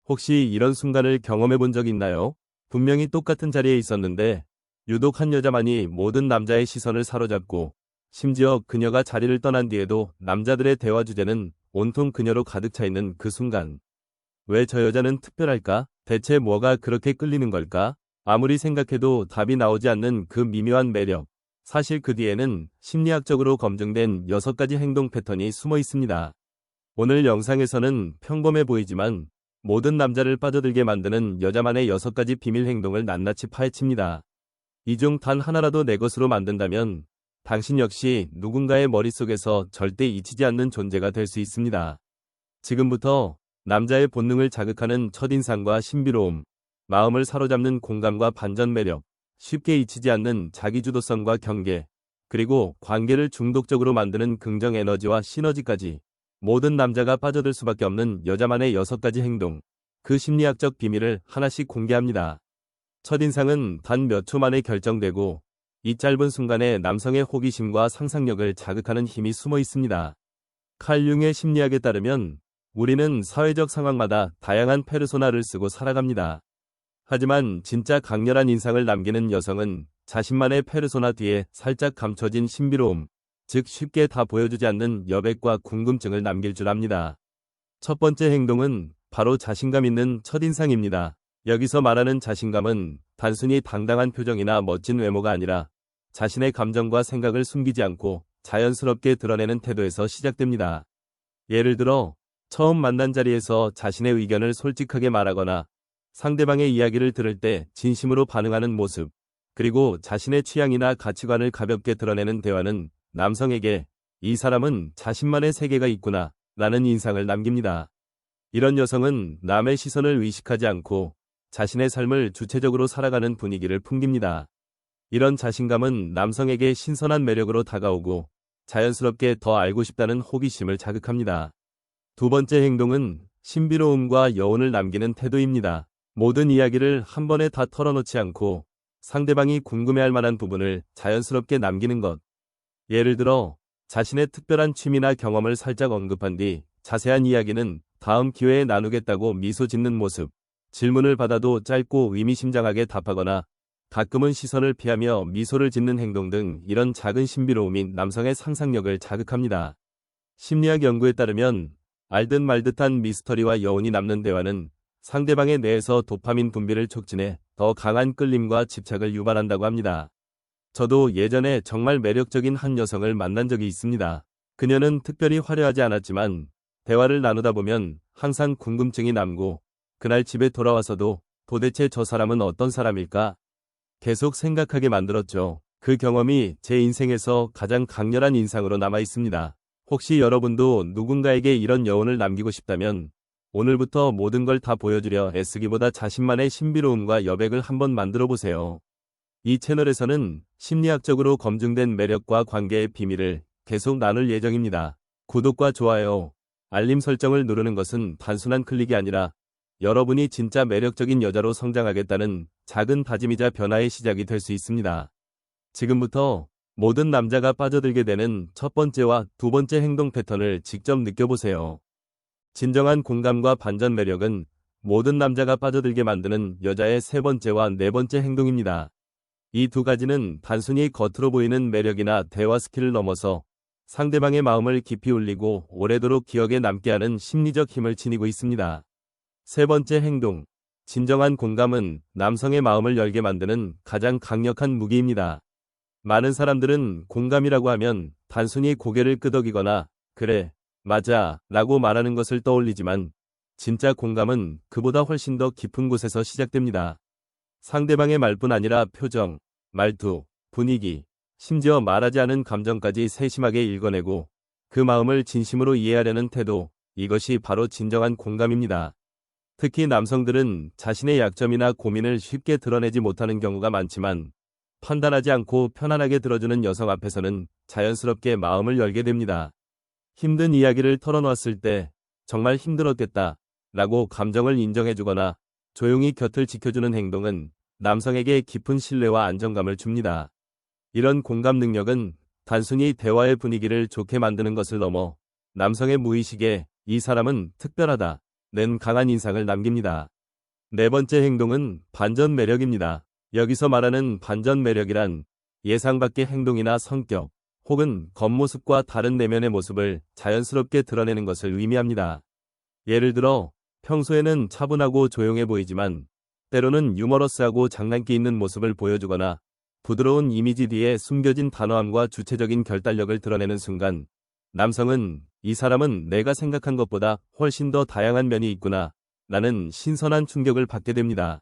혹시 이런 순간을 경험해 본 적 있나요? 분명히 똑같은 자리에 있었는데 유독 한 여자만이 모든 남자의 시선을 사로잡고 심지어 그녀가 자리를 떠난 뒤에도 남자들의 대화 주제는 온통 그녀로 가득 차 있는 그 순간. 왜 저 여자는 특별할까? 대체 뭐가 그렇게 끌리는 걸까? 아무리 생각해도 답이 나오지 않는 그 미묘한 매력. 사실 그 뒤에는 심리학적으로 검증된 6가지 행동 패턴이 숨어 있습니다. 오늘 영상에서는 평범해 보이지만 모든 남자를 빠져들게 만드는 여자만의 6가지 비밀 행동을 낱낱이 파헤칩니다. 이 중 단 하나라도 내 것으로 만든다면 당신 역시 누군가의 머릿속에서 절대 잊히지 않는 존재가 될 수 있습니다. 지금부터 남자의 본능을 자극하는 첫인상과 신비로움, 마음을 사로잡는 공감과 반전 매력, 쉽게 잊히지 않는 자기주도성과 경계, 그리고 관계를 중독적으로 만드는 긍정 에너지와 시너지까지 모든 남자가 빠져들 수밖에 없는 여자만의 6가지 행동, 그 심리학적 비밀을 하나씩 공개합니다. 첫인상은 단 몇 초 만에 결정되고 이 짧은 순간에 남성의 호기심과 상상력을 자극하는 힘이 숨어 있습니다. 칼 융의 심리학에 따르면 우리는 사회적 상황마다 다양한 페르소나를 쓰고 살아갑니다. 하지만 진짜 강렬한 인상을 남기는 여성은 자신만의 페르소나 뒤에 살짝 감춰진 신비로움, 즉 쉽게 다 보여주지 않는 여백과 궁금증을 남길 줄 압니다. 첫 번째 행동은 바로 자신감 있는 첫인상입니다. 여기서 말하는 자신감은 단순히 당당한 표정이나 멋진 외모가 아니라 자신의 감정과 생각을 숨기지 않고 자연스럽게 드러내는 태도에서 시작됩니다. 예를 들어 처음 만난 자리에서 자신의 의견을 솔직하게 말하거나 상대방의 이야기를 들을 때 진심으로 반응하는 모습, 그리고 자신의 취향이나 가치관을 가볍게 드러내는 대화는 남성에게 이 사람은 자신만의 세계가 있구나 라는 인상을 남깁니다. 이런 여성은 남의 시선을 의식하지 않고 자신의 삶을 주체적으로 살아가는 분위기를 풍깁니다. 이런 자신감은 남성에게 신선한 매력으로 다가오고 자연스럽게 더 알고 싶다는 호기심을 자극합니다. 두 번째 행동은 신비로움과 여운을 남기는 태도입니다. 모든 이야기를 한 번에 다 털어놓지 않고 상대방이 궁금해할 만한 부분을 자연스럽게 남기는 것. 예를 들어 자신의 특별한 취미나 경험을 살짝 언급한 뒤 자세한 이야기는 다음 기회에 나누겠다고 미소 짓는 모습. 질문을 받아도 짧고 의미심장하게 답하거나 가끔은 시선을 피하며 미소를 짓는 행동 등 이런 작은 신비로움이 남성의 상상력을 자극합니다. 심리학 연구에 따르면 알듯 말듯한 미스터리와 여운이 남는 대화는 상대방의 뇌에서 도파민 분비를 촉진해 더 강한 끌림과 집착을 유발한다고 합니다. 저도 예전에 정말 매력적인 한 여성을 만난 적이 있습니다. 그녀는 특별히 화려하지 않았지만 대화를 나누다 보면 항상 궁금증이 남고 그날 집에 돌아와서도 도대체 저 사람은 어떤 사람일까? 계속 생각하게 만들었죠. 그 경험이 제 인생에서 가장 강렬한 인상으로 남아 있습니다. 혹시 여러분도 누군가에게 이런 여운을 남기고 싶다면 오늘부터 모든 걸 다 보여주려 애쓰기보다 자신만의 신비로움과 여백을 한번 만들어 보세요. 이 채널에서는 심리학적으로 검증된 매력과 관계의 비밀을 계속 나눌 예정입니다. 구독과 좋아요, 알림 설정을 누르는 것은 단순한 클릭이 아니라 여러분이 진짜 매력적인 여자로 성장하겠다는 작은 다짐이자 변화의 시작이 될 수 있습니다. 지금부터 모든 남자가 빠져들게 되는 첫 번째와 두 번째 행동 패턴을 직접 느껴보세요. 진정한 공감과 반전 매력은 모든 남자가 빠져들게 만드는 여자의 세 번째와 네 번째 행동입니다. 이 두 가지는 단순히 겉으로 보이는 매력이나 대화 스킬을 넘어서 상대방의 마음을 깊이 울리고 오래도록 기억에 남게 하는 심리적 힘을 지니고 있습니다. 세 번째 행동, 진정한 공감은 남성의 마음을 열게 만드는 가장 강력한 무기입니다. 많은 사람들은 공감이라고 하면 단순히 고개를 끄덕이거나 그래, 맞아 라고 말하는 것을 떠올리지만 진짜 공감은 그보다 훨씬 더 깊은 곳에서 시작됩니다. 상대방의 말뿐 아니라 표정, 말투, 분위기, 심지어 말하지 않은 감정까지 세심하게 읽어내고 그 마음을 진심으로 이해하려는 태도, 이것이 바로 진정한 공감입니다. 특히 남성들은 자신의 약점이나 고민을 쉽게 드러내지 못하는 경우가 많지만 판단하지 않고 편안하게 들어주는 여성 앞에서는 자연스럽게 마음을 열게 됩니다. 힘든 이야기를 털어놓았을 때 정말 힘들었겠다 라고 감정을 인정해주거나 조용히 곁을 지켜주는 행동은 남성에게 깊은 신뢰와 안정감을 줍니다. 이런 공감 능력은 단순히 대화의 분위기를 좋게 만드는 것을 넘어 남성의 무의식에 이 사람은 특별하다 낸 강한 인상을 남깁니다. 네 번째 행동은 반전 매력입니다. 여기서 말하는 반전 매력이란 예상 밖의 행동이나 성격, 혹은 겉모습과 다른 내면의 모습을 자연스럽게 드러내는 것을 의미합니다. 예를 들어 평소에는 차분하고 조용해 보이지만 때로는 유머러스하고 장난기 있는 모습을 보여주거나 부드러운 이미지 뒤에 숨겨진 단호함과 주체적인 결단력을 드러내는 순간 남성은 이 사람은 내가 생각한 것보다 훨씬 더 다양한 면이 있구나 라는 신선한 충격을 받게 됩니다.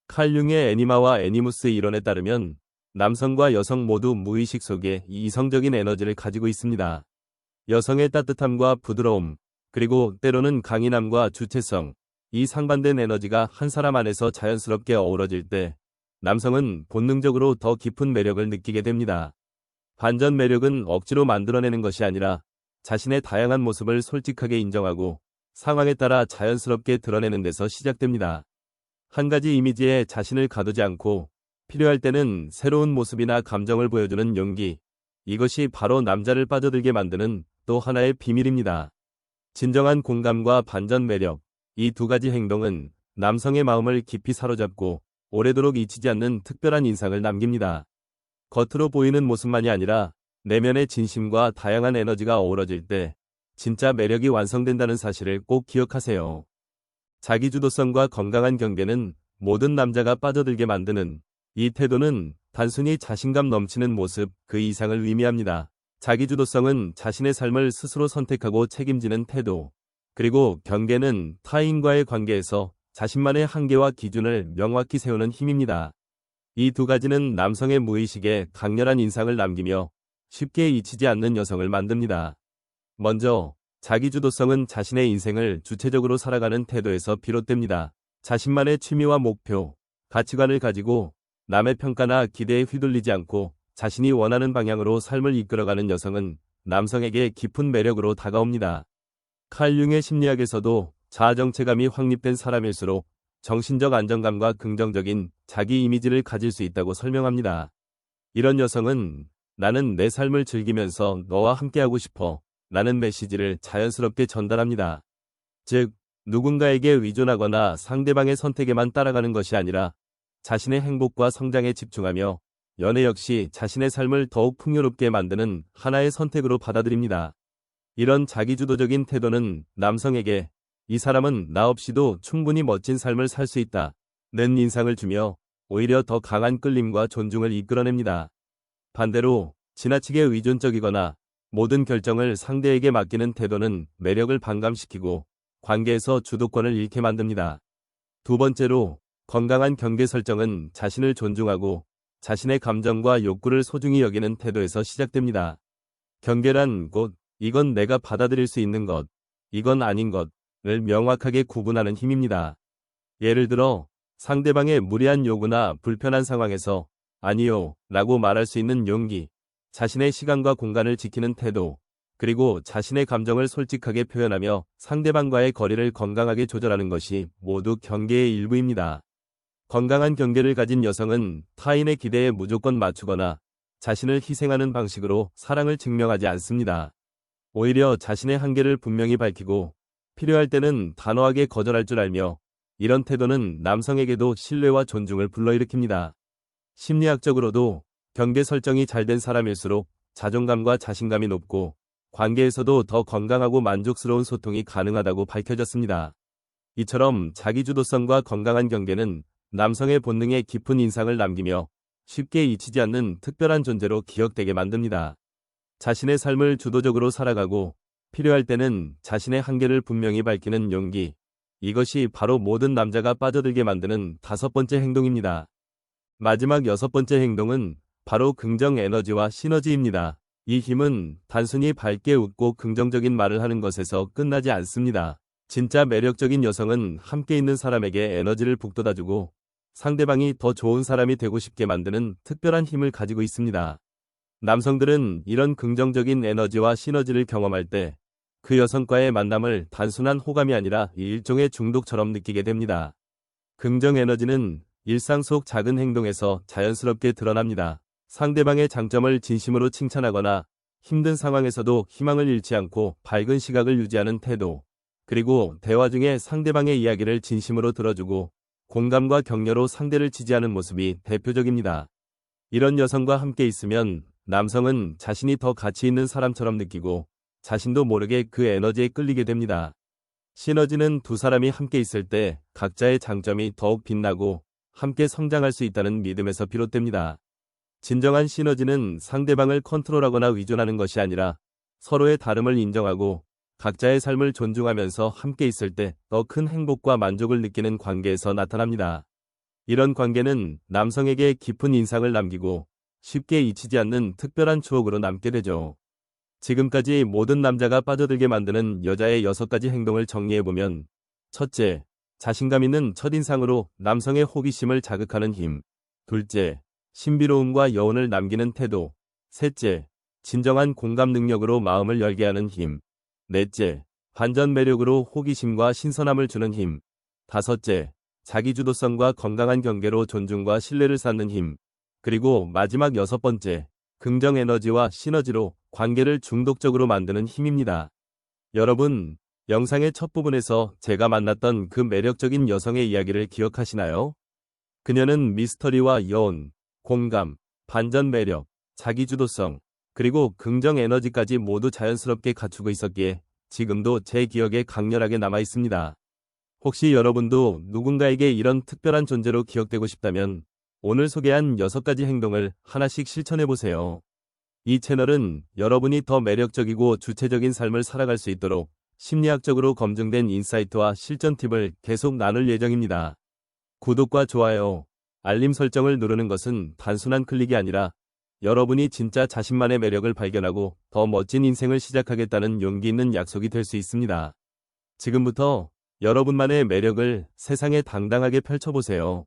칼 융의 애니마와 애니무스 이론에 따르면 남성과 여성 모두 무의식 속에 이성적인 에너지를 가지고 있습니다. 여성의 따뜻함과 부드러움, 그리고 때로는 강인함과 주체성, 이 상반된 에너지가 한 사람 안에서 자연스럽게 어우러질 때 남성은 본능적으로 더 깊은 매력을 느끼게 됩니다. 반전 매력은 억지로 만들어내는 것이 아니라 자신의 다양한 모습을 솔직하게 인정하고 상황에 따라 자연스럽게 드러내는 데서 시작됩니다. 한 가지 이미지에 자신을 가두지 않고 필요할 때는 새로운 모습이나 감정을 보여주는 용기. 이것이 바로 남자를 빠져들게 만드는 또 하나의 비밀입니다. 진정한 공감과 반전 매력. 이 두 가지 행동은 남성의 마음을 깊이 사로잡고 오래도록 잊히지 않는 특별한 인상을 남깁니다. 겉으로 보이는 모습만이 아니라 내면의 진심과 다양한 에너지가 어우러질 때 진짜 매력이 완성된다는 사실을 꼭 기억하세요. 자기주도성과 건강한 경계는 모든 남자가 빠져들게 만드는 이 태도는 단순히 자신감 넘치는 모습 그 이상을 의미합니다. 자기주도성은 자신의 삶을 스스로 선택하고 책임지는 태도, 그리고 경계는 타인과의 관계에서 자신만의 한계와 기준을 명확히 세우는 힘입니다. 이 두 가지는 남성의 무의식에 강렬한 인상을 남기며 쉽게 잊히지 않는 여성을 만듭니다. 먼저, 자기주도성은 자신의 인생을 주체적으로 살아가는 태도에서 비롯됩니다. 자신만의 취미와 목표, 가치관을 가지고 남의 평가나 기대에 휘둘리지 않고 자신이 원하는 방향으로 삶을 이끌어가는 여성은 남성에게 깊은 매력으로 다가옵니다. 칼 융의 심리학에서도 자아정체감이 확립된 사람일수록 정신적 안정감과 긍정적인 자기 이미지를 가질 수 있다고 설명합니다. 이런 여성은 나는 내 삶을 즐기면서 너와 함께하고 싶어 라는 메시지를 자연스럽게 전달합니다. 즉, 누군가에게 의존하거나 상대방의 선택에만 따라가는 것이 아니라 자신의 행복과 성장에 집중하며 연애 역시 자신의 삶을 더욱 풍요롭게 만드는 하나의 선택으로 받아들입니다. 이런 자기주도적인 태도는 남성에게 이 사람은 나 없이도 충분히 멋진 삶을 살 수 있다 는 인상을 주며 오히려 더 강한 끌림과 존중을 이끌어냅니다. 반대로 지나치게 의존적이거나 모든 결정을 상대에게 맡기는 태도는 매력을 반감시키고 관계에서 주도권을 잃게 만듭니다. 두 번째로, 건강한 경계 설정은 자신을 존중하고 자신의 감정과 욕구를 소중히 여기는 태도에서 시작됩니다. 경계란 곧 이건 내가 받아들일 수 있는 것, 이건 아닌 것을 명확하게 구분하는 힘입니다. 예를 들어 상대방의 무리한 요구나 불편한 상황에서 아니요 라고 말할 수 있는 용기, 자신의 시간과 공간을 지키는 태도, 그리고 자신의 감정을 솔직하게 표현하며 상대방과의 거리를 건강하게 조절하는 것이 모두 경계의 일부입니다. 건강한 경계를 가진 여성은 타인의 기대에 무조건 맞추거나 자신을 희생하는 방식으로 사랑을 증명하지 않습니다. 오히려 자신의 한계를 분명히 밝히고 필요할 때는 단호하게 거절할 줄 알며 이런 태도는 남성에게도 신뢰와 존중을 불러일으킵니다. 심리학적으로도 경계 설정이 잘 된 사람일수록 자존감과 자신감이 높고 관계에서도 더 건강하고 만족스러운 소통이 가능하다고 밝혀졌습니다. 이처럼 자기주도성과 건강한 경계는 남성의 본능에 깊은 인상을 남기며 쉽게 잊히지 않는 특별한 존재로 기억되게 만듭니다. 자신의 삶을 주도적으로 살아가고 필요할 때는 자신의 한계를 분명히 밝히는 용기. 이것이 바로 모든 남자가 빠져들게 만드는 다섯 번째 행동입니다. 마지막 여섯 번째 행동은 바로 긍정 에너지와 시너지입니다. 이 힘은 단순히 밝게 웃고 긍정적인 말을 하는 것에서 끝나지 않습니다. 진짜 매력적인 여성은 함께 있는 사람에게 에너지를 북돋아주고 상대방이 더 좋은 사람이 되고 싶게 만드는 특별한 힘을 가지고 있습니다. 남성들은 이런 긍정적인 에너지와 시너지를 경험할 때 그 여성과의 만남을 단순한 호감이 아니라 일종의 중독처럼 느끼게 됩니다. 긍정 에너지는 일상 속 작은 행동에서 자연스럽게 드러납니다. 상대방의 장점을 진심으로 칭찬하거나 힘든 상황에서도 희망을 잃지 않고 밝은 시각을 유지하는 태도, 그리고 대화 중에 상대방의 이야기를 진심으로 들어주고 공감과 격려로 상대를 지지하는 모습이 대표적입니다. 이런 여성과 함께 있으면 남성은 자신이 더 가치 있는 사람처럼 느끼고 자신도 모르게 그 에너지에 끌리게 됩니다. 시너지는 두 사람이 함께 있을 때 각자의 장점이 더욱 빛나고 함께 성장할 수 있다는 믿음에서 비롯됩니다. 진정한 시너지는 상대방을 컨트롤하거나 의존하는 것이 아니라 서로의 다름을 인정하고 각자의 삶을 존중하면서 함께 있을 때 더 큰 행복과 만족을 느끼는 관계에서 나타납니다. 이런 관계는 남성에게 깊은 인상을 남기고 쉽게 잊히지 않는 특별한 추억으로 남게 되죠. 지금까지 모든 남자가 빠져들게 만드는 여자의 6가지 행동을 정리해보면 첫째, 자신감 있는 첫인상으로 남성의 호기심을 자극하는 힘. 둘째, 신비로움과 여운을 남기는 태도. 셋째, 진정한 공감 능력으로 마음을 열게 하는 힘. 넷째, 반전 매력으로 호기심과 신선함을 주는 힘. 다섯째, 자기주도성과 건강한 경계로 존중과 신뢰를 쌓는 힘. 그리고 마지막 6번째, 긍정 에너지와 시너지로 관계를 중독적으로 만드는 힘입니다. 여러분, 영상의 첫 부분에서 제가 만났던 그 매력적인 여성의 이야기를 기억하시나요? 그녀는 미스터리와 여운, 공감, 반전 매력, 자기주도성, 그리고 긍정 에너지까지 모두 자연스럽게 갖추고 있었기에 지금도 제 기억에 강렬하게 남아 있습니다. 혹시 여러분도 누군가에게 이런 특별한 존재로 기억되고 싶다면 오늘 소개한 6가지 행동을 하나씩 실천해보세요. 이 채널은 여러분이 더 매력적이고 주체적인 삶을 살아갈 수 있도록 심리학적으로 검증된 인사이트와 실전 팁을 계속 나눌 예정입니다. 구독과 좋아요, 알림 설정을 누르는 것은 단순한 클릭이 아니라 여러분이 진짜 자신만의 매력을 발견하고 더 멋진 인생을 시작하겠다는 용기 있는 약속이 될 수 있습니다. 지금부터 여러분만의 매력을 세상에 당당하게 펼쳐보세요.